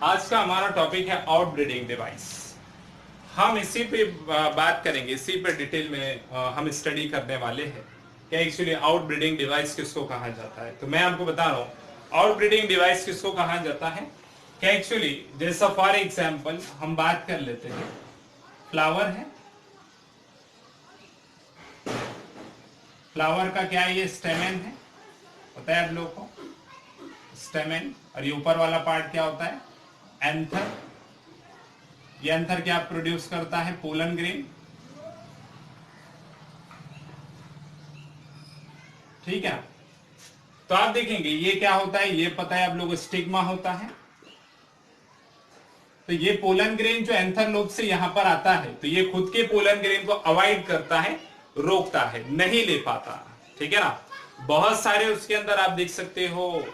आज का हमारा टॉपिक है आउटब्रीडिंग डिवाइस। हम इसी पे बात करेंगे, इसी पे डिटेल में हम स्टडी करने वाले हैं कि एक्चुअली आउटब्रीडिंग डिवाइस किसको कहा जाता है। तो मैं आपको बता रहा हूँ आउटब्रीडिंग डिवाइस किसको कहा जाता है कि एक्चुअली जैसा फॉर एग्जांपल हम बात कर लेते हैं, फ्लावर है, फ्लावर का क्या है, ये स्टेमेन है, पता है आप लोगों को स्टेमेन, और ये ऊपर वाला पार्ट क्या होता है, एंथर। ये एंथर क्या प्रोड्यूस करता है, पोलन ग्रेन, ठीक है। तो आप देखेंगे ये क्या होता है, ये पता है आप लोगों को स्टिग्मा होता है। तो ये पोलन ग्रेन जो एंथर लोब से यहां पर आता है, तो ये खुद के पोलन ग्रेन को अवॉइड करता है, रोकता है, नहीं ले पाता, ठीक है ना। बहुत सारे उसके अंदर आप देख सकते हो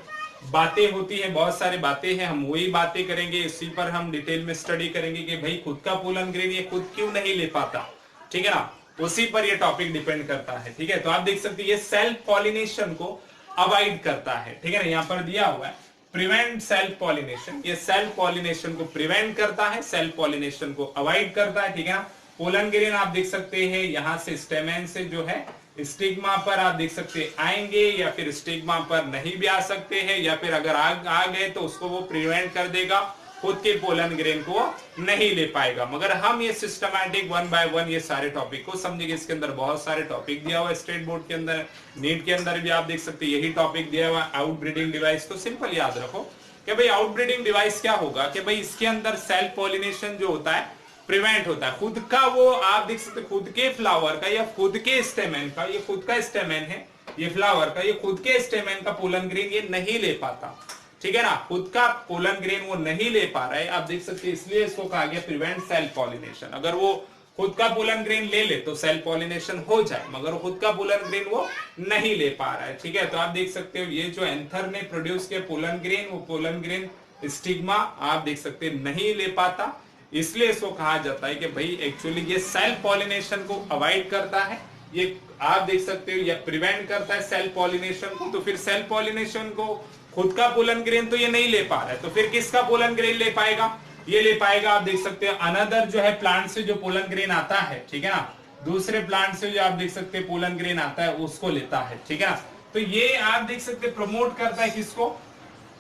बातें होती है, बहुत सारी बातें हैं, हम वही बातें करेंगे, इसी पर हम डिटेल में स्टडी करेंगे कि भाई खुद का पोलन ग्रेन ये खुद क्यों नहीं ले पाता, ठीक है ना। उसी पर ये टॉपिक डिपेंड करता है, ठीक है। तो आप देख सकते हैं ये सेल्फ पॉलिनेशन को अवॉइड करता है, ठीक है ना। यहाँ पर दिया हुआ है प्रिवेंट सेल्फ पॉलिनेशन, ये सेल्फ पॉलिनेशन को प्रिवेंट करता है, सेल्फ पॉलिनेशन को अवॉइड करता है, ठीक है ना। पोलन ग्रेन आप देख सकते हैं यहां से स्टेमेन से जो है स्टिग्मा पर आप देख सकते हैं आएंगे, या फिर स्टिग्मा पर नहीं भी आ सकते हैं, या फिर अगर आ गए तो उसको वो प्रिवेंट कर देगा, खुद के पोलन ग्रेन को नहीं ले पाएगा। मगर हम ये सिस्टमैटिक वन बाय वन ये सारे टॉपिक को समझेंगे। इसके अंदर बहुत सारे टॉपिक दिया हुआ है, स्टेट बोर्ड के अंदर, नीट के अंदर भी आप देख सकते हैं यही टॉपिक दिया हुआ है, आउटब्रीडिंग डिवाइस। तो सिंपल याद रखो कि भाई आउटब्रीडिंग डिवाइस क्या होगा कि भाई इसके अंदर सेल्फ पॉलिनेशन जो होता है प्रिवेंट होता है, खुद का वो आप देख सकते खुद के फ्लावर का या खुद के स्टेमेन का, ये खुद का स्टेमेन है ये फ्लावर का, ये खुद के स्टेमेन का पोलन ग्रेन ये नहीं ले पाता, ठीक है ना। खुद का पोलन ग्रेन वो नहीं ले पा रहा है, आप देख सकते हैं, इसलिए इसको कहा गया प्रिवेंट सेल्फ पॉलिनेशन। अगर वो खुद का पोलन ग्रेन ले ले तो सेल्फ पॉलिनेशन हो जाए, मगर खुद का पोलन ग्रेन वो नहीं ले पा रहा है, ठीक है। तो आप देख सकते हो ये जो एंथर ने प्रोड्यूस किया पोलन ग्रेन, वो पोलन ग्रेन स्टिग्मा आप देख सकते हैं नहीं ले पाता, इसलिए इसको कहा जाता है कि भाई एक्चुअली ये सेल्फ पॉलिनेशन को अवॉइड करता है, ये आप देख सकते हो ये प्रिवेंट करता है सेल्फ पॉलिनेशन को। तो फिर सेल्फ पॉलिनेशन को खुद का पोलन ग्रेन तो ये नहीं ले पा रहा है, तो फिर किसका पोलन ग्रेन ले पाएगा, ये ले पाएगा आप देख सकते हो अनदर जो है प्लांट से जो पोलन ग्रेन आता है, ठीक है ना, दूसरे प्लांट से जो आप देख सकते हैं पोलन ग्रेन आता है उसको लेता है, ठीक है ना। तो ये आप देख सकते प्रमोट करता है किसको,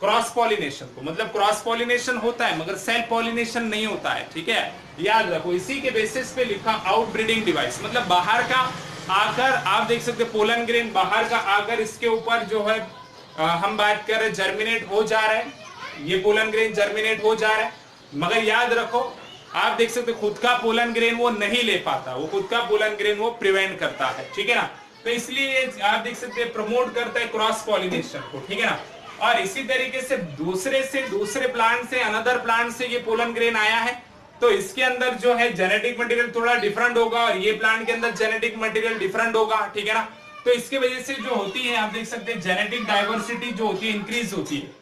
क्रॉस पॉलिनेशन को। मतलब क्रॉस पॉलिनेशन होता है मगर सेल्फ पॉलिनेशन नहीं होता है, ठीक है, याद रखो। इसी के बेसिस पे लिखा आउटब्रीडिंग डिवाइस, मतलब बाहर का आकर आप देख सकते पोलन ग्रेन बाहर का आकर इसके ऊपर जो है हम बात कर रहे जर्मिनेट हो जा रहा है, ये पोलन ग्रेन जर्मिनेट हो जा रहा है, मगर याद रखो आप देख सकते खुद का पोलन ग्रेन वो नहीं ले पाता, वो खुद का पोलन ग्रेन वो प्रिवेंट करता है, ठीक है ना। तो इसलिए आप देख सकते प्रमोट करता है क्रॉस पॉलिनेशन को, ठीक है ना। और इसी तरीके से दूसरे प्लांट से अनदर प्लांट से ये पोलन ग्रेन आया है, तो इसके अंदर जो है जेनेटिक मटेरियल थोड़ा डिफरेंट होगा, और ये प्लांट के अंदर जेनेटिक मटेरियल डिफरेंट होगा, ठीक है ना। तो इसके वजह से जो होती है आप देख सकते हैं जेनेटिक डाइवर्सिटी जो होती है इंक्रीज होती है।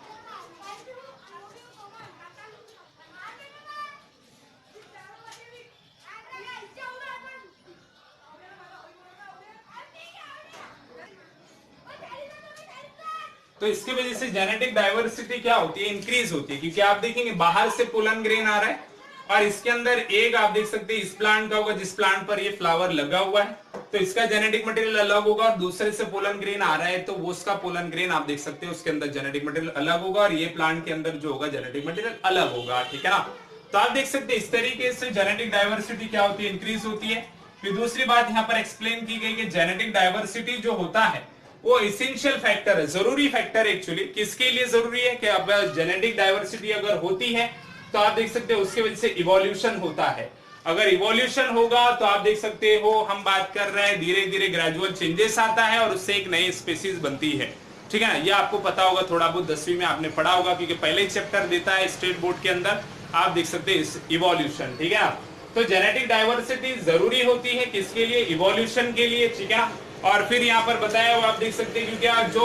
तो इसके वजह से जेनेटिक डाइवर्सिटी क्या होती है, इंक्रीज होती है, क्योंकि आप देखेंगे बाहर से पोलन ग्रेन आ रहा है और इसके अंदर एक आप देख सकते हैं इस प्लांट का होगा जिस प्लांट पर ये फ्लावर लगा हुआ है, तो इसका जेनेटिक मटेरियल अलग होगा, और दूसरे से पोलन ग्रेन आ रहा है तो वो उसका पोलन ग्रेन आप देख सकते हैं उसके अंदर जेनेटिक मटेरियल अलग होगा, और ये प्लांट के अंदर जो होगा जेनेटिक मटेरियल अलग होगा, ठीक है ना। तो आप देख सकते हैं इस तरीके से जेनेटिक डाइवर्सिटी क्या होती है, इंक्रीज होती है। फिर दूसरी बात यहाँ पर एक्सप्लेन की गई कि जेनेटिक डाइवर्सिटी जो होता है वो इसेंशियल फैक्टर है, जरूरी फैक्टर एक्चुअली किसके लिए जरूरी है कि अब जेनेटिक डाइवर्सिटी अगर होती है तो आप देख सकते हो उसकी वजह से इवोल्यूशन होता है। अगर इवोल्यूशन होगा तो आप देख सकते हो हम बात कर रहे हैं धीरे धीरे ग्रेजुअल चेंजेस आता है और उससे एक नई स्पीसीज बनती है, ठीक है ना। ये आपको पता होगा, थोड़ा बहुत 10वीं में आपने पढ़ा होगा, क्योंकि पहले ही चैप्टर देता है स्टेट बोर्ड के अंदर, आप देख सकते हैं इवोल्यूशन, ठीक है ना। तो जेनेटिक डाइवर्सिटी जरूरी होती है किसके लिए, इवोल्यूशन के लिए, ठीक है ना। और फिर यहाँ पर बताया हुआ आप देख सकते हैं क्योंकि जो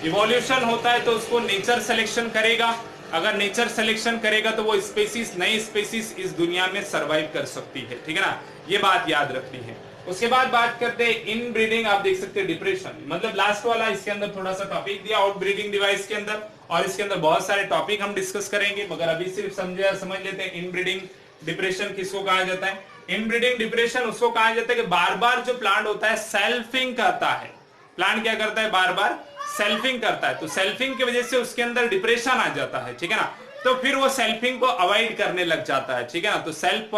इवोल्यूशन होता है तो उसको नेचर सिलेक्शन करेगा, अगर नेचर सिलेक्शन करेगा तो वो स्पीसीज नई स्पीसीज इस दुनिया में सरवाइव कर सकती है, ठीक है ना, ये बात याद रखनी है। उसके बाद बात करते हैं इन ब्रीडिंग, आप देख सकते हैं डिप्रेशन, मतलब लास्ट वाला इसके अंदर थोड़ा सा टॉपिक दिया आउट ब्रीडिंग डिवाइस के अंदर, और इसके अंदर बहुत सारे टॉपिक हम डिस्कस करेंगे, मगर अभी सिर्फ समझ लेते हैं इन ब्रीडिंग डिप्रेशन किसको कहा जाता है। इन ब्रीडिंग डिप्रेशन उसको कहा जाता है कि बार बार जो प्लांट होता है सेल्फिंग करता है, प्लांट क्या करता है, बार बार सेल्फिंग करता है, तो सेल्फिंग की वजह से उसके अंदर डिप्रेशन आ जाता है, ठीक है ना, तो फिर वो सेल्फिंग को अवॉइड करने लग जाता है, ठीक है ना, तो सेल्फ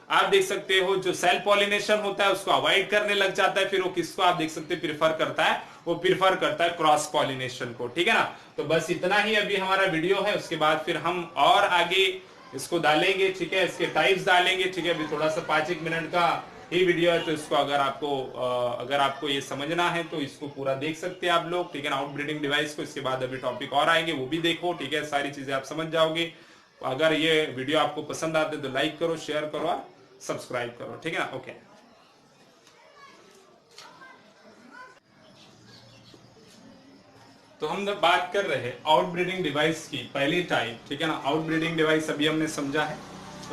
आप देख सकते हो जो सेल्फ पॉलिनेशन होता है उसको अवॉइड करने लग जाता है, फिर वो किसको आप देख सकते हैं प्रिफर करता है, वो प्रिफर करता है क्रॉस पॉलिनेशन को, ठीक है ना। तो बस इतना ही अभी हमारा वीडियो है, उसके बाद फिर हम और आगे इसको डालेंगे, ठीक है, इसके टाइप्स डालेंगे, ठीक है। अभी थोड़ा सा 5-1 मिनट का ही वीडियो है, तो इसको अगर आपको ये समझना है तो इसको पूरा देख सकते हैं आप लोग, ठीक है ना, आउट ब्रीडिंग डिवाइस को। इसके बाद अभी टॉपिक और आएंगे, वो भी देखो, ठीक है, सारी चीजें आप समझ जाओगे। अगर ये वीडियो आपको पसंद आते तो लाइक करो, शेयर करो और सब्सक्राइब करो, ठीक है ना। ओके, तो हम बात कर रहे हैं आउट ब्रीडिंग डिवाइस की पहली टाइप, ठीक है ना। आउट ब्रीडिंग डिवाइस अभी हमने समझा है,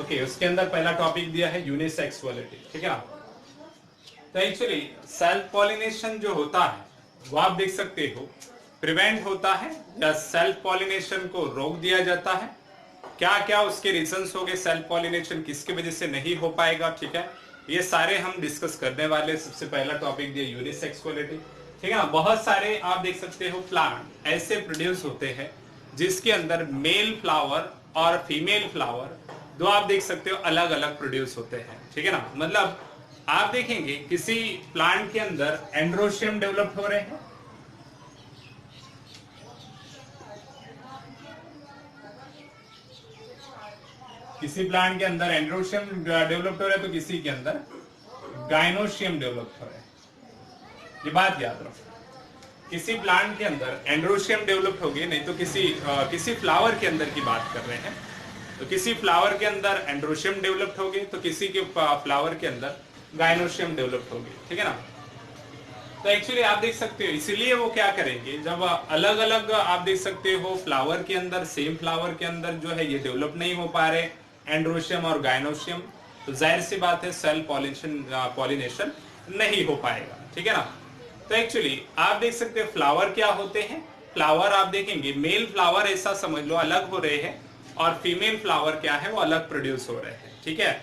ओके। उसके अंदर पहला टॉपिक दिया है यूनिसेक्सुअलिटी, ठीक है ना। तो एक्चुअली सेल्फ पॉलिनेशन जो होता है वो आप देख सकते हो प्रिवेंट होता है या सेल्फ पॉलिनेशन को रोक दिया जाता है। क्या क्या उसके रीजंस हो गए, सेल्फ पॉलिनेशन किसकी वजह से नहीं हो पाएगा, ठीक है, ये सारे हम डिस्कस करने वाले। सबसे पहला टॉपिक दिया यूनिसेक्सुअलिटी, ठीक है ना। बहुत सारे आप देख सकते हो प्लांट ऐसे प्रोड्यूस होते हैं जिसके अंदर मेल फ्लावर और फीमेल फ्लावर दो आप देख सकते हो अलग अलग प्रोड्यूस होते हैं, ठीक है ना। मतलब आप देखेंगे किसी प्लांट के अंदर एंड्रोशियम डेवलप हो रहे हैं, किसी प्लांट के अंदर एंड्रोशियम डेवलप हो रहा है तो किसी के अंदर गाइनोशियम डेवलप हो रहा है, ये बात याद रखो। किसी प्लांट के अंदर एंड्रोशियम डेवलप हो गई, नहीं तो किसी फ्लावर के अंदर की बात कर रहे हैं, तो किसी फ्लावर के अंदर एंड्रोशियम डेवलप हो गई तो किसी के फ्लावर के अंदर गाइनोशियम डेवलप हो गई, ठीक है ना। तो एक्चुअली आप देख सकते हो इसीलिए वो क्या करेंगे, जब अलग अलग आप देख सकते हो फ्लावर के अंदर, सेम फ्लावर के अंदर जो है ये डेवलप नहीं हो पा रहे एंड्रोशियम और गाइनोशियम, तो जाहिर सी बात है सेल्फ पॉलिनेशन नहीं हो पाएगा, ठीक है ना। तो एक्चुअली आप देख सकते हो फ्लावर क्या होते हैं, फ्लावर आप देखेंगे मेल फ्लावर ऐसा समझ लो अलग हो रहे हैं और फीमेल फ्लावर क्या है वो अलग प्रोड्यूस हो रहे हैं, ठीक है।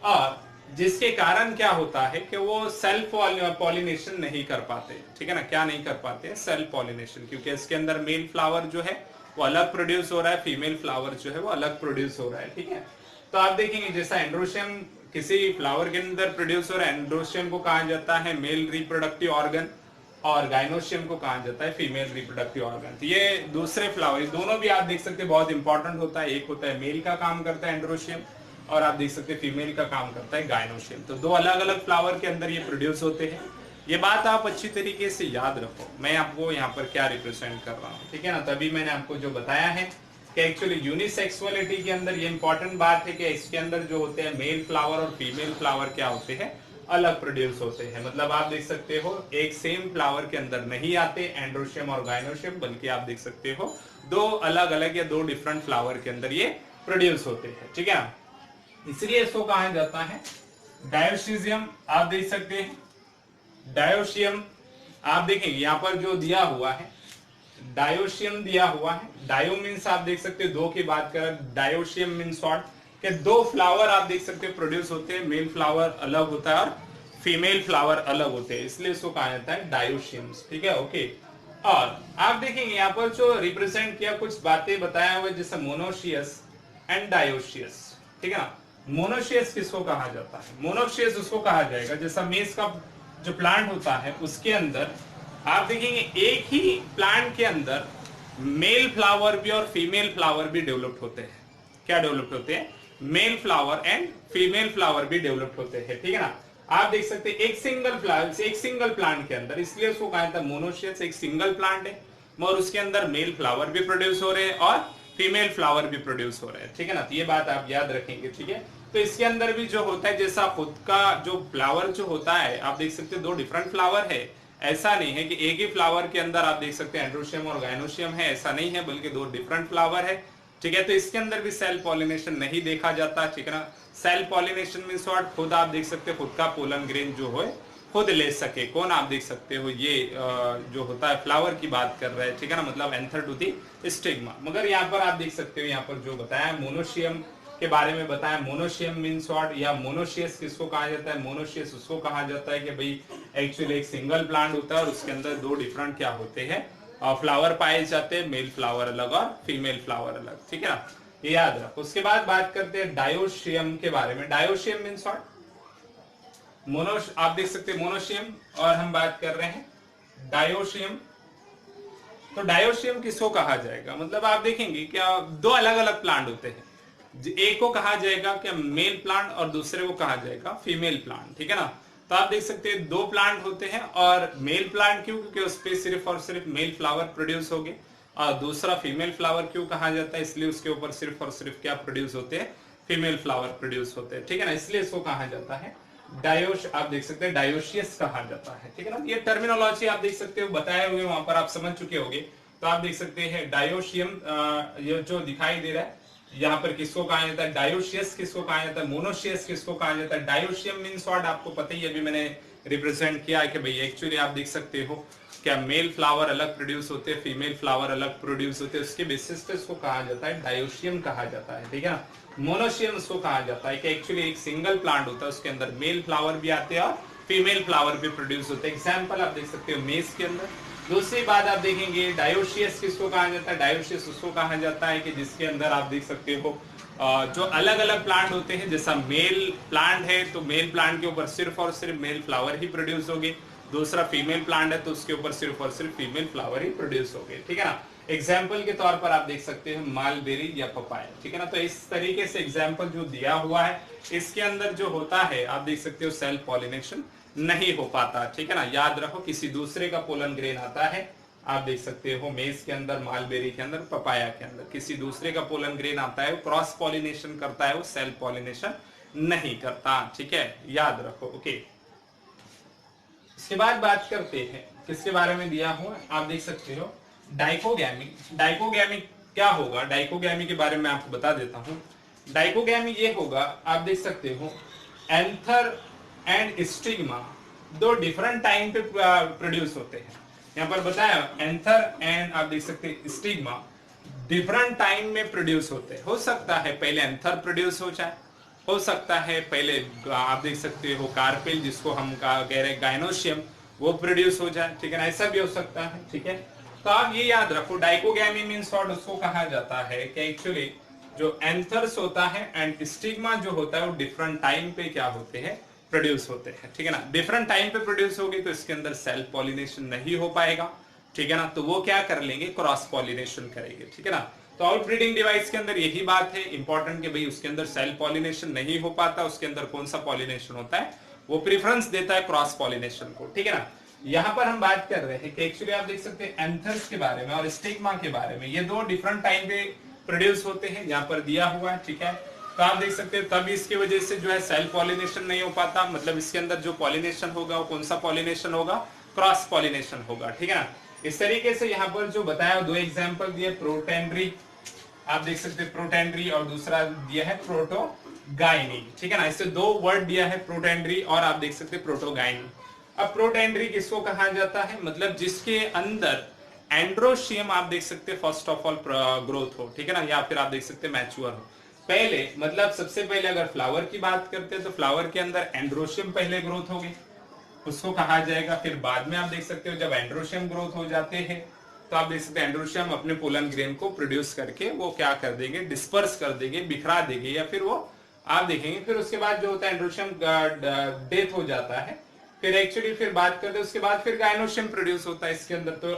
और जिसके कारण क्या होता है कि वो सेल्फ पॉलिनेशन नहीं कर पाते, ठीक है ना, क्या नहीं कर पाते, सेल्फ पॉलिनेशन, क्योंकि इसके अंदर मेल फ्लावर जो है वो अलग प्रोड्यूस हो रहा है, फीमेल फ्लावर जो है वो अलग प्रोड्यूस हो रहा है, ठीक है। तो आप देखेंगे जैसा एंड्रोशियम किसी फ्लावर के अंदर प्रोड्यूस हो रहा है, एंड्रोशियम को कहा जाता है मेल रिप्रोडक्टिव ऑर्गन और गाइनोशियम को कहा जाता है फीमेल रिप्रोडक्टिव ऑर्गन। तो ये दूसरे फ्लावर, दोनों भी आप देख सकते हैं बहुत इंपॉर्टेंट होता है, एक होता है मेल का काम करता है एंड्रोशियम और आप देख सकते हैं फीमेल का काम करता है गाइनोशियम। तो दो अलग अलग फ्लावर के अंदर ये प्रोड्यूस होते हैं, ये बात आप अच्छी तरीके से याद रखो, मैं आपको यहाँ पर क्या रिप्रेजेंट कर रहा हूँ, ठीक है ना। तभी मैंने आपको जो बताया है कि एक्चुअली यूनिसेक्सुअलिटी के अंदर ये इंपॉर्टेंट बात है कि इसके अंदर जो होते हैं मेल फ्लावर और फीमेल फ्लावर क्या होते हैं, अलग प्रोड्यूस होते हैं। मतलब आप देख सकते हो एक सेम फ्लावर के अंदर नहीं आते एंड्रोशियम और गाइनोशियम, बल्कि आप देख सकते हो दो अलग अलग या दो डिफरेंट फ्लावर के अंदर ये प्रोड्यूस होते हैं, ठीक है। इसलिए इसको कहा जाता है डायोसियम। आप देख सकते हैं डायोसियम, आप देखेंगे यहाँ पर जो दिया हुआ है डायोसियम दिया हुआ है, डायो मीन्स आप देख सकते हो दो की बात कर, डायोसियम मीन्स व्हाट कि दो फ्लावर आप देख सकते हो प्रोड्यूस होते हैं, मेल फ्लावर अलग होता है और फीमेल फ्लावर अलग होते हैं, इसलिए इसको कहा जाता है डायोसियम्स, ठीक है, ओके। और आप देखेंगे यहाँ पर जो रिप्रेजेंट किया कुछ बातें बताया हुआ जैसे मोनोशियस एंड डायोसियस, ठीक है ना। मोनोशियस किसको कहा जाता है, मोनोशियस उसको कहा जाएगा जैसा मेज का जो प्लांट होता है उसके अंदर आप देखेंगे एक ही प्लांट के अंदर मेल फ्लावर भी और फीमेल फ्लावर भी डेवलप्ड होते हैं। क्या डेवलप्ड होते हैं, male flower and female flower भी डेवलप्ड होते हैं, ठीक है ना। आप देख सकते हैं एक सिंगल फ्लावर, एक सिंगल प्लांट के अंदर, इसलिए उसको कहा जाता है मोनोशियस, एक सिंगल प्लांट है और उसके अंदर मेल फ्लावर भी प्रोड्यूस हो रहे हैं और फीमेल फ्लावर भी प्रोड्यूस हो रहे हैं, ठीक है ना। तो ये बात आप याद रखेंगे, ठीक है। तो इसके अंदर भी जो होता है जैसा खुद का जो फ्लावर जो होता है आप देख सकते हैं दो डिफरेंट फ्लावर है, ऐसा नहीं है कि एक ही फ्लावर के अंदर आप देख सकते हैं एंड्रोशियम और गाइनोशियम है, ऐसा नहीं है, बल्कि दो डिफरेंट फ्लावर है ठीक है। तो इसके अंदर भी सेल्फ पॉलिनेशन नहीं देखा जाता, ठीक है ना। सेल्फ पॉलिनेशन मींस व्हाट, खुद आप देख सकते हो खुद का पोलन ग्रेन जो है खुद ले सके। कौन आप देख सकते हो, ये जो होता है फ्लावर की बात कर रहे हैं, ठीक है ना, मतलब एंथर टू दी स्टिग्मा। मगर यहाँ पर आप देख सकते हो, यहाँ पर जो बताया मोनोशियम के बारे में बताया, मोनोशियम मींस व्हाट, या मोनोशियस किसको कहा जाता है, मोनोशियस उसको कहा जाता है कि भाई एक्चुअली एक सिंगल प्लांट होता है और उसके अंदर दो डिफरेंट क्या होते हैं, फ्लावर पाए जाते हैं, मेल फ्लावर अलग और फीमेल फ्लावर अलग, ठीक है ना, ये याद रखो। उसके बाद बात करते हैं डायोशियम के बारे में। डायोशियम मींस व्हाट, आप देख सकते हैं मोनोशियम, और हम बात कर रहे हैं डायोशियम। तो डायोशियम किसको कहा जाएगा, मतलब आप देखेंगे क्या दो अलग अलग प्लांट होते हैं, एक को कहा जाएगा क्या मेल प्लांट और दूसरे को कहा जाएगा फीमेल प्लांट, ठीक है ना। तो आप देख सकते हैं दो प्लांट होते हैं, और मेल प्लांट क्यों, क्योंकि उस पर सिर्फ और सिर्फ मेल फ्लावर प्रोड्यूस होंगे, और दूसरा फीमेल फ्लावर क्यों कहा जाता है, इसलिए उसके ऊपर सिर्फ और सिर्फ क्या प्रोड्यूस होते हैं, फीमेल फ्लावर प्रोड्यूस होते हैं, ठीक है ना, इसलिए इसको कहा जाता है डायोश, आप देख सकते हैं डायोशियस कहा जाता है, ठीक है ना। ये टर्मिनोलॉजी आप देख सकते हो बताए हुए वहां पर आप समझ चुके होंगे। तो आप देख सकते हैं डायोशियम, ये जो दिखाई दे रहा है यहाँ पर किसको कहा जाता है, डायोशियस किसको कहा जाता है, मोनोशियस किसको कहा जाता है। डायोशियम मींस व्हाट, आपको पता ही है, अभी मैंने रिप्रेजेंट किया है कि भाई एक्चुअली आप देख सकते हो क्या मेल फ्लावर अलग प्रोड्यूस होते हैं, फीमेल फ्लावर अलग प्रोड्यूस होते हैं, उसके बेसिस पे इसको कहा जाता है डायोशियम कहा जाता है, ठीक है ना। मोनोशियम उसको कहा जाता है कि एक्चुअली एक सिंगल प्लांट होता है, उसके अंदर मेल फ्लावर भी आते हैं और फीमेल फ्लावर भी प्रोड्यूस होते हैं। एग्जाम्पल आप देख सकते हो मेज के अंदर। दूसरी बात आप देखेंगे डायोशियस किसको कहा जाता है, डायोशियस उसको कहा जाता है कि जिसके अंदर आप देख सकते हो जो अलग अलग प्लांट होते हैं, जैसा मेल प्लांट है तो मेल प्लांट के ऊपर सिर्फ और सिर्फ मेल फ्लावर ही प्रोड्यूस होंगे, दूसरा फीमेल प्लांट है तो उसके ऊपर सिर्फ और सिर्फ फीमेल फ्लावर ही प्रोड्यूस होंगे, ठीक है ना। एग्जाम्पल के तौर पर आप देख सकते हैं मालबेरी या पपाया, ठीक है ना। तो इस तरीके से एग्जाम्पल जो दिया हुआ है इसके अंदर जो होता है आप देख सकते हो सेल्फ पॉलिनेशन नहीं हो पाता, ठीक है ना। याद रखो किसी दूसरे का पोलन ग्रेन आता है, आप देख सकते हो मेज के अंदर, मालबेरी के अंदर, पपाया के अंदर किसी दूसरे का पोलन ग्रेन आता है, वो क्रॉस पॉलिनेशन करता है, वो सेल्फ पॉलिनेशन नहीं करता, ठीक है, याद रखो। ओके, इसके बाद बात करते हैं किसके बारे में दिया हुआ आप देख सकते हो डाइकोगैमी। डाइकोगैमी क्या होगा, डाइकोगैमी के बारे में आपको बता देता हूं। डाइकोगैमी ये होगा, आप देख सकते हो एंथर एंड स्टिग्मा दो डिफरेंट टाइम पे प्रोड्यूस होते हैं। यहाँ पर बताया एंथर एंड आप देख सकते हैं स्टिग्मा डिफरेंट टाइम में प्रोड्यूस होते हैं। हो सकता है पहले एंथर प्रोड्यूस हो जाए, हो सकता है पहले आप देख सकते हो कार्पेल जिसको हम कह रहे हैं गायनोशियम वो प्रोड्यूस हो जाए, ठीक है ना, ऐसा भी हो सकता है, ठीक है। तो आप ये याद रखो डाइकोगैमी मींस व्हाट, उसको कहा जाता है कि एक्चुअली जो एंथर्स होता है एंड स्टिग्मा जो होता है वो डिफरेंट टाइम पे क्या होते हैं, प्रोड्यूस होते हैं, ठीक है ना। डिफरेंट टाइम पे प्रोड्यूस होगी तो इसके अंदर सेल्फ पॉलिनेशन नहीं हो पाएगा, ठीक है ना। तो वो क्या कर लेंगे, क्रॉस पॉलिनेशन करेंगे, ठीक है ना। तो आउट ब्रीडिंग डिवाइस के अंदर यही बात है इंपॉर्टेंट कि भाई उसके अंदर सेल्फ पॉलिनेशन नहीं हो पाता, उसके अंदर कौन सा पॉलिनेशन होता है, वो प्रेफरेंस देता है क्रॉस पॉलिनेशन को, ठीक है ना। यहाँ पर हम बात कर रहे हैं कि एक्चुअली आप देख सकते हैं एंथर्स के बारे में और स्टिग्मा के बारे में, ये दो डिफरेंट टाइम पे प्रोड्यूस होते हैं, यहाँ पर दिया हुआ है, ठीक है। तो आप देख सकते हैं तब इसकी वजह से जो है सेल्फ पॉलिनेशन नहीं हो पाता, मतलब इसके अंदर जो पॉलिनेशन होगा वो कौन सा पॉलिनेशन होगा, क्रॉस पॉलिनेशन होगा, ठीक है ना। इस तरीके से यहाँ पर जो बताया दो एग्जाम्पल दिए, प्रोटेंड्री आप देख सकते हैं प्रोटेंड्री और दूसरा दिया है प्रोटोगाइनी, ठीक है ना। इससे दो वर्ड दिया है प्रोटेंड्री और आप देख सकते हैं प्रोटोगाइनी। अब प्रोटेंड्री किसको कहा जाता है, मतलब जिसके अंदर एंड्रोशियम आप देख सकते हैं फर्स्ट ऑफ ऑल ग्रोथ हो, ठीक है ना, या फिर आप देख सकते हैं मैच्योर हो पहले, मतलब सबसे पहले अगर फ्लावर की बात करते हैं तो फ्लावर के अंदर एंड्रोशियम पहले ग्रोथ होगी, उसको कहा जाएगा। फिर बाद में आप देख सकते हो जब एंड्रोशियम ग्रोथ हो जाते हैं तो आप देख सकते हैं एंड्रोशियम अपने पोलन ग्रेन को प्रोड्यूस करके वो क्या कर देंगे, डिस्पर्स कर देंगे, बिखरा देंगे, या फिर वो आप देखेंगे फिर उसके बाद जो होता है एंड्रोशियम डेथ हो जाता है, फिर एक्चुअली फिर बात करते हैं उसके बाद फिर गायनोशियम प्रोड्यूस होता है इसके अंदर। तो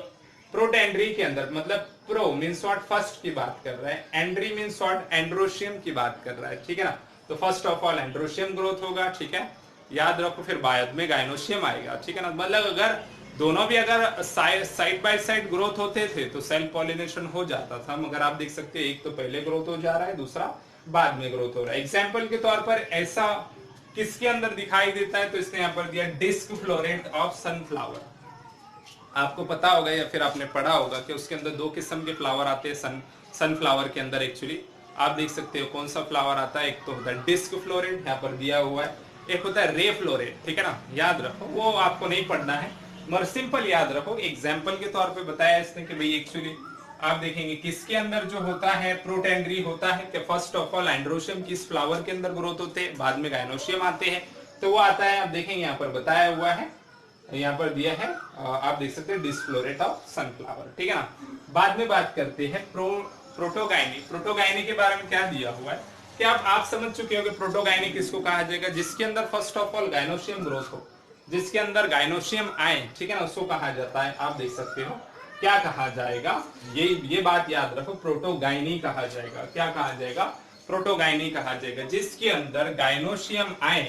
प्रोटेंड्री के अंदर मतलब प्रो मींस व्हाट फर्स्ट की बात कर रहा है, एंड्री मींस व्हाट एंड्रोशियम की बात कर रहा है, ठीक है ना। तो first of all androecium growth होगा, ठीक है, याद रखो, फिर बाद में गायनोशियम आएगा, ठीक है ना। मतलब अगर दोनों भी अगर साइड बाय साइड ग्रोथ होते थे तो सेल्फ पॉलिनेशन हो जाता था, मगर आप देख सकते हैं एक तो पहले ग्रोथ हो जा रहा है, दूसरा बाद में ग्रोथ हो रहा है। एग्जाम्पल के तौर पर ऐसा किसके अंदर दिखाई देता है, तो इसने यहाँ पर दिया डिस्क फ्लोरेट ऑफ सनफ्लावर। आपको पता होगा या फिर आपने पढ़ा होगा कि उसके अंदर दो किस्म के फ्लावर आते हैं, सनफ्लावर के अंदर एक्चुअली आप देख सकते हो कौन सा फ्लावर आता है। एक तो होता है डिस्क फ्लोरेट, यहाँ पर दिया हुआ है, एक होता है रे फ्लोरेट, ठीक है ना, याद रखो, वो आपको नहीं पढ़ना है मगर सिंपल याद रखो, एग्जाम्पल के तौर पे बताया इसने कि भाई एक्चुअली आप देखेंगे किसके अंदर जो होता है प्रोटेंड्री होता है कि फर्स्ट ऑफ ऑल एंड्रोशियम किस फ्लावर के अंदर ग्रोथ होते हैं, बाद में गायनोशियम आते हैं, तो वो आता है, आप देखेंगे यहाँ पर बताया हुआ है, यहाँ पर दिया है, आप देख सकते हैं डिस्फ्लोरेट ऑफ सनफ्लावर, ठीक है ना। बाद में बात करते हैं प्रोटोगाइनी। प्रोटोगाइनी के बारे में क्या दिया हुआ है कि आप समझ चुके हो कि प्रोटोगाइनी किसको कहा जाएगा, जिसके अंदर first of all gynoecium growth हो, जिसके अंदर गायनोशियम आए, ठीक है ना, उसको कहा जाता है, आप देख सकते हो क्या कहा जाएगा, ये बात याद रखो, प्रोटोगाइनी कहा जाएगा। क्या कहा जाएगा? प्रोटोगाइनी कहा जाएगा। जिसके अंदर गायनोशियम आए,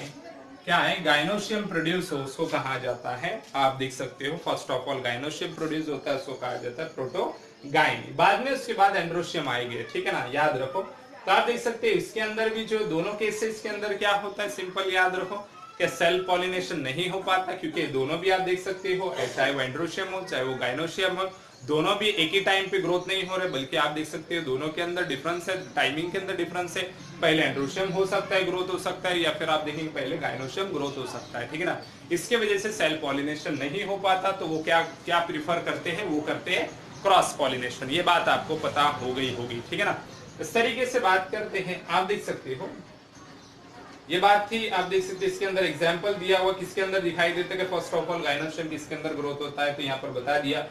क्या है, गायनोशियम प्रोड्यूस हो, उसको कहा जाता है, आप देख सकते हो first of all gynoecium produce होता है, उसको कहा जाता है प्रोटोगाइनी। बाद में उसके बाद एंड्रोशियम आएंगे, ठीक है ना, याद रखो। तो आप देख सकते हैं इसके अंदर भी जो दोनों केसेस के अंदर क्या होता है, सिंपल याद रखो कि सेल्फ पॉलिनेशन नहीं हो पाता, क्योंकि दोनों भी आप देख सकते हो, चाहे वो एंड्रोशियम हो चाहे वो गायनोशियम हो, दोनों भी एक ही टाइम पे ग्रोथ नहीं हो रहे, बल्कि आप देख सकते हो दोनों के अंदर डिफरेंस है, टाइमिंग के अंदर डिफरेंस है, पहले एंड्रोशियम हो सकता है ग्रोथ हो सकता है, या फिर आप देखेंगे पहले गायनोशियम ग्रोथ हो सकता है, ठीक है ना। इसके वजह से सेल्फ पॉलिनेशन नहीं हो पाता, तो वो क्या क्या प्रिफर करते हैं, वो करते हैं क्रॉस पॉलिनेशन। ये बात आपको पता हो गई होगी, ठीक है ना। इस तरीके से बात करते हैं, आप देख सकते हो ये बात थी, आप देख सकते इसके अंदर एग्जांपल दिया हुआ, किसके अंदर दिखाई देता है कि फर्स्ट ऑफ ऑल गायनोशियम किसके अंदर ग्रोथ होता है, तो यहाँ पर बता दिया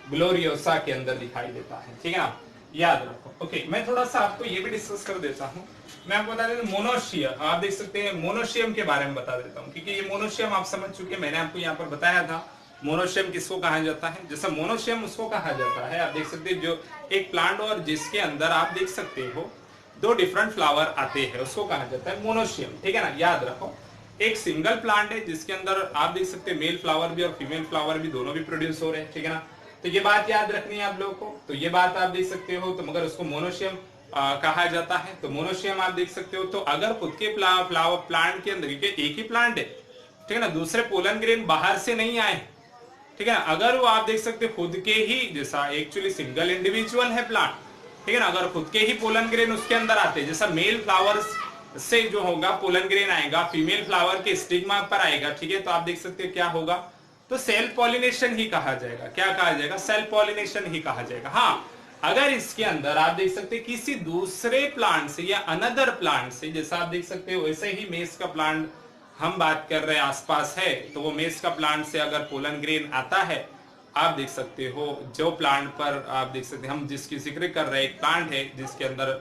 ग्लोरियोसा के अंदर दिखाई देता है, ठीक है ना, याद रखो। ओके, मैं थोड़ा सा आपको ये भी डिस्कस कर देता हूँ, मैं आपको बता देता हूँ मोनोशियम, आप देख सकते हैं मोनोशियम के बारे में बता देता हूँ, क्योंकि ये मोनोशियम आप समझ चुके, मैंने आपको यहाँ पर बताया था मोनोशियम किसको कहा जाता है, जैसा मोनोशियम उसको कहा जाता है, आप देख सकते हैं जो एक प्लांट और जिसके अंदर आप देख सकते हो दो डिफरेंट फ्लावर आते हैं, उसको कहा जाता है मोनोशियम, ठीक है ना, याद रखो। एक सिंगल प्लांट है जिसके अंदर आप देख सकते हैं मेल फ्लावर भी और फीमेल फ्लावर भी दोनों भी प्रोड्यूस हो रहे हैं, ठीक है ना, तो ये बात याद रखनी है आप लोगों को, तो ये बात आप देख सकते हो, तो मगर उसको मोनोशियम कहा जाता है, तो मोनोशियम आप देख सकते हो। तो अगर खुद के फ्लावर प्लांट के अंदर एक ही प्लांट है, ठीक है ना, दूसरे पोलन ग्रेन बाहर से नहीं आए, ठीक है ना, अगर वो आप देख सकते खुद के ही, जैसा एक्चुअली सिंगल इंडिविजुअल है प्लांट, ठीक है ना, अगर खुद के ही पोलन ग्रेन उसके अंदर आते हैं, जैसा मेल फ्लावर्स से जो होगा पोलन ग्रेन आएगा, फीमेल फ्लावर के स्टिग्मा पर आएगा, ठीक है, तो आप देख सकते हो क्या होगा, तो सेल्फ पॉलिनेशन ही कहा जाएगा। क्या कहा जाएगा? सेल्फ पॉलिनेशन ही कहा जाएगा। हाँ, अगर इसके अंदर आप देख सकते हैं किसी दूसरे प्लांट से या अनदर प्लांट से, जैसा आप देख सकते हो वैसे ही मेस का प्लांट हम बात कर रहे हैं आसपास है, तो वो मेस का प्लांट से अगर पोलन ग्रेन आता है, आप देख सकते हो जो प्लांट पर आप देख सकते हैं, हम जिसकी जिक्र कर रहे हैं एक प्लांट है जिसके अंदर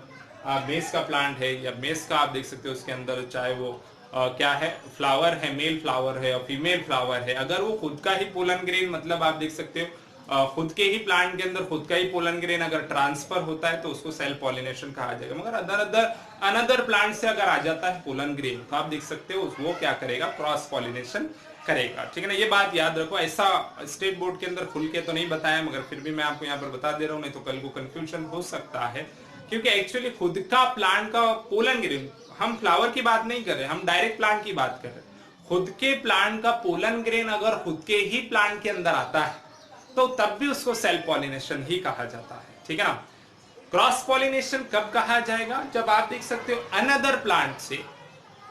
मेस का प्लांट है या मेस का आप देख सकते हो उसके अंदर चाहे वो क्या है, फ्लावर है, मेल फ्लावर है और फीमेल फ्लावर है, अगर वो खुद का ही पोलन ग्रेन, मतलब आप देख सकते हो खुद के ही प्लांट के अंदर खुद का ही पोलन ग्रेन अगर ट्रांसफर होता है तो उसको सेल्फ पॉलिनेशन कहा जाएगा। मगर अनदर प्लांट से अगर आ जाता है पोलन ग्रेन, तो आप देख सकते हो वो क्या करेगा, क्रॉस पॉलिनेशन करेगा, ठीक है ना, ये बात याद रखो। ऐसा स्टेट बोर्ड के अंदर खुल के तो नहीं बताया, मगर फिर भी मैं आपको यहाँ पर बता दे रहा हूँ, नहीं तो कल को कंफ्यूजन हो सकता है, क्योंकि एक्चुअली खुद का प्लांट का पोलन ग्रेन, हम फ्लावर की बात नहीं कर रहे, हम डायरेक्ट प्लांट की बात कर रहे हैं। खुद के प्लांट का पोलन ग्रेन अगर खुद के ही प्लांट के अंदर आता है तो तब भी उसको सेल्फ पॉलिनेशन ही कहा जाता है, ठीक है ना। क्रॉस पॉलिनेशन कब कहा जाएगा? जब आप देख सकते हो अनदर प्लांट से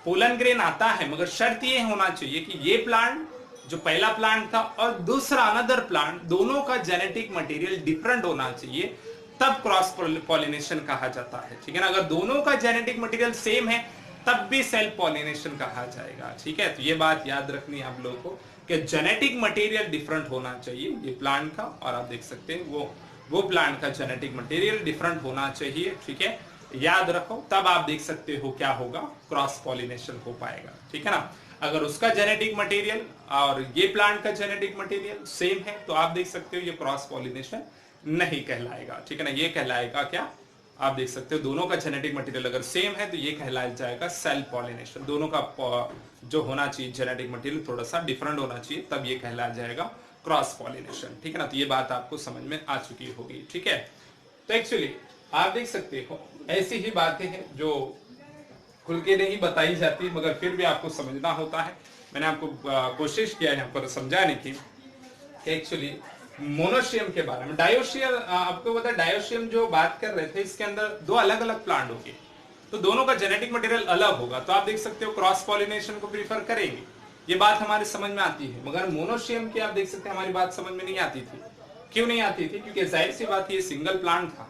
पोलन ग्रेन आता है, मगर शर्त ये होना चाहिए कि ये प्लांट जो पहला प्लांट था और दूसरा अनदर प्लांट, दोनों का जेनेटिक मटेरियल डिफरेंट होना चाहिए, तब क्रॉस पॉलिनेशन कहा जाता है, ठीक है ना। अगर दोनों का जेनेटिक मटेरियल सेम है तब भी सेल्फ पॉलिनेशन कहा जाएगा, ठीक है। तो ये बात याद रखनी है आप लोगों को कि जेनेटिक मटेरियल डिफरेंट होना चाहिए ये प्लांट का, और आप देख सकते हैं वो प्लांट का जेनेटिक मटेरियल डिफरेंट होना चाहिए, ठीक है, याद रखो, तब आप देख सकते हो क्या होगा, क्रॉस पॉलिनेशन हो पाएगा, ठीक है ना। अगर उसका जेनेटिक मटेरियल और ये प्लांट का जेनेटिक मटेरियल सेम है तो आप देख सकते हो ये क्रॉस पॉलिनेशन नहीं कहलाएगा, ठीक है ना, ये कहलाएगा क्या, आप देख सकते हो दोनों का जेनेटिक मटेरियल अगर सेम है तो ये कहलाया जाएगा सेल्फ पॉलिनेशन। दोनों का जो होना चाहिए जेनेटिक मटेरियल थोड़ा सा डिफरेंट होना चाहिए, तब ये कहलाया जाएगा क्रॉस पॉलिनेशन, ठीक है ना। तो ये बात आपको समझ में आ चुकी होगी, ठीक है। तो एक्चुअली आप देख सकते हो ऐसी ही बातें हैं जो खुल के नहीं बताई जाती, मगर फिर भी आपको समझना होता है। मैंने आपको कोशिश किया यहाँ पर समझाने की कि एक्चुअली मोनोशियम के बारे में। डायोशियम आपको पता है, डायोशियम जो बात कर रहे थे इसके अंदर दो अलग अलग प्लांट होंगे, तो दोनों का जेनेटिक मटेरियल अलग होगा, तो आप देख सकते हो क्रॉस पॉलिनेशन को प्रीफर करेंगे, ये बात हमारी समझ में आती है। मगर मोनोशियम की आप देख सकते हैं हमारी बात समझ में नहीं आती थी। क्यों नहीं आती थी? क्योंकि जाहिर सी बात ये सिंगल प्लांट था,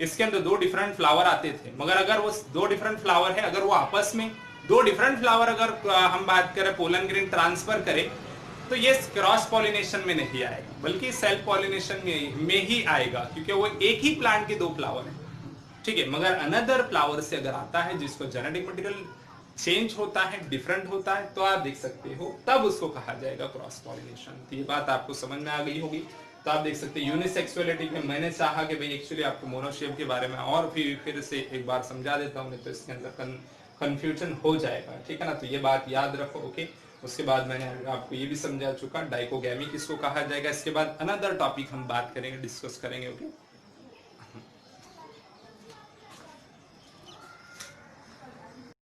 इसके अंदर दो डिफरेंट फ्लावर आते थे, मगर अगर वो दो डिफरेंट फ्लावर है, अगर वो आपस में दो डिफरेंट फ्लावर अगर हम बात करें पोलन ग्रेन ट्रांसफर करें, तो ये क्रॉस पॉलिनेशन में नहीं आएगा, बल्कि सेल्फ पॉलिनेशन में ही आएगा, क्योंकि वो एक ही प्लांट के दो फ्लावर है, ठीक है। मगर अनदर फ्लावर से अगर आता है जिसको जेनेटिक मटेरियल चेंज होता है, डिफरेंट होता है, तो आप देख सकते हो तब उसको कहा जाएगा क्रॉस पॉलिनेशन। तो ये बात आपको समझ में आ गई होगी। तो आप देख सकते हैं यूनिसेक्सुअलिटी में मैंने चाहा कि भाई एक्चुअली आपको मोनोशियम के बारे में और भी फिर से एक बार समझा देता हूँ, नहीं तो इसके अंदर कंफ्यूजन हो जाएगा, ठीक है ना। तो ये बात याद रखो, ओके। उसके बाद मैंने आपको ये भी समझा चुका डाइकोगैमी किसको कहा जाएगा। इसके बाद अनदर टॉपिक हम बात करेंगे, डिस्कस करेंगे, ओके।